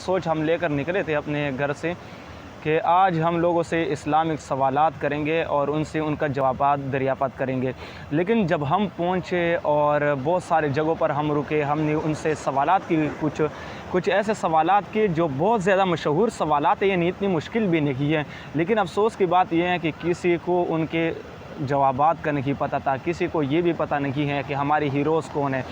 سوچ ہم لے کر نکلے تھے اپنے گھر سے کہ آج ہم لوگوں سے اسلامک سوالات کریں گے اور ان سے ان کا جوابات دریافت کریں گے، لیکن جب ہم پہنچے اور بہت سارے جگہوں پر ہم رکے، ہم نے ان سے سوالات کی کچھ ایسے سوالات کے جو بہت زیادہ مشہور سوالات ہیں، یعنی اتنی مشکل بھی نہیں ہیں، لیکن افسوس کی بات یہ ہے کہ کسی کو ان کے جوابات کا نہیں پتہ تھا، کسی کو یہ بھی پتہ نہیں ہے کہ ہمارے ہیروز کون ہیں۔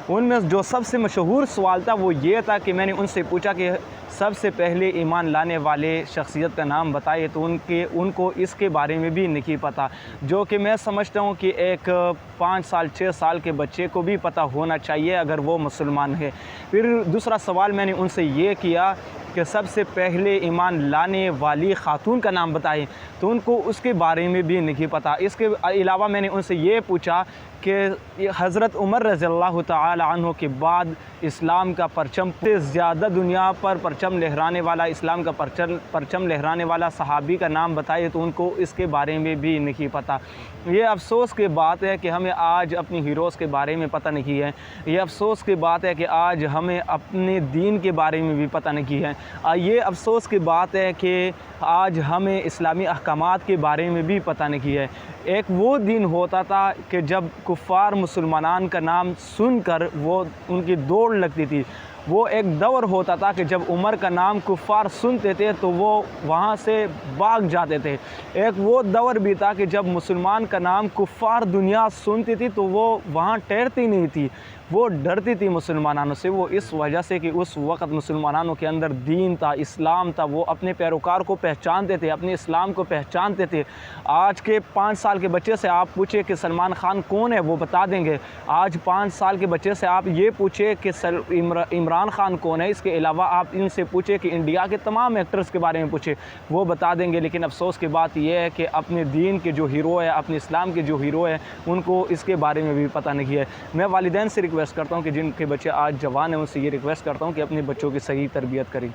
ان میں جو سب سے مشہور سوال تھا وہ یہ تھا کہ میں نے ان سے پوچھا کہ سب سے پہلے ایمان لانے والے شخصیت کا نام بتائے، تو ان کو اس کے بارے میں بھی نہیں پتہ، جو کہ میں سمجھتا ہوں کہ ایک 5 سال 6 سال کے بچے کو بھی پتہ ہونا چاہیے اگر وہ مسلمان ہے۔ پھر دوسرا سوال میں نے ان سے یہ کیا کہ سب سے پہلے ایمان لانے والی خاتون کا نام بتائیں، تو ان کو اس کے بارے میں بھی نہیں پتہ۔ اس کے علاوہ میں نے ان سے یہ پوچھا کہ حضرت عمر رضی اللہ تعالی عنہ کے بعد اسلام کا پرچم سے زیادہ دنیا پر پرچم لہرانے والا، اسلام کا پرچم لہرانے والا صحابی کا نام بتائے، تو ان کو اس کے بارے میں بھی نہیں پتہ۔ یہ افسوس کی بات ہے کہ ہمیں آج اپنی ہیروز کے بارے میں پتہ نہیں ہے، یہ افسوس کی بات ہے کہ آج ہمیں اپنے دین کے بارے میں بھی پتہ نہیں ہے، یہ افسوس کی بات ہے کہ آج ہمیں اسلامی احکامات کے بارے میں بھی پتہ نہیں ہے۔ ایک وہ دن ہوتا تھا کہ جب کفار مسلمانان کا نام سن کر وہ ان کی دوڑ لگتی تھی، وہ ایک دور ہوتا تھا کہ جب عمر کا نام کفار سنتے تھے تو وہ وہاں سے بھاگ جاتے تھے۔ ایک وہ دور بھی تھا کہ جب مسلمان کا نام کفار دنیا سنتی تھی تو وہ وہاں ٹھہرتی نہیں تھی، وہ ڈرتی تھی مسلمانوں سے، وہ اس وجہ سے کہ اس وقت مسلمانوں کے اندر دین تھا، اسلام تھا، وہ اپنے پیروکار کو پہچانتے تھے، اپنے اسلام کو پہچانتے تھے۔ آج کے 5 سال کے بچے سے آپ پوچھیں کہ سلمان خان کون ہے، وہ بتا دیں گے۔ آج 5 سال کے بچے سے آپ یہ پوچھیں کہ عمران خان کون ہے، اس کے علاوہ آپ ان سے پوچھیں کہ انڈیا کے تمام ایکٹرز کے بارے میں پوچھیں، وہ بتا دیں گے۔ لیکن افسوس کی بات یہ ہے کہ اپنے دین کے جو ہیرو ہے، اپنے اسلام کے جو ہیرو ہے، ان کو اس کے بارے میں بھی پتہ نہیں ہے۔ میں والدین سے ریکویسٹ کرتا ہوں کہ جن کے بچے آج جوان ہیں، ان سے یہ ریکویسٹ کرتا ہوں کہ اپنے بچوں کی صحیح تربیت کریں۔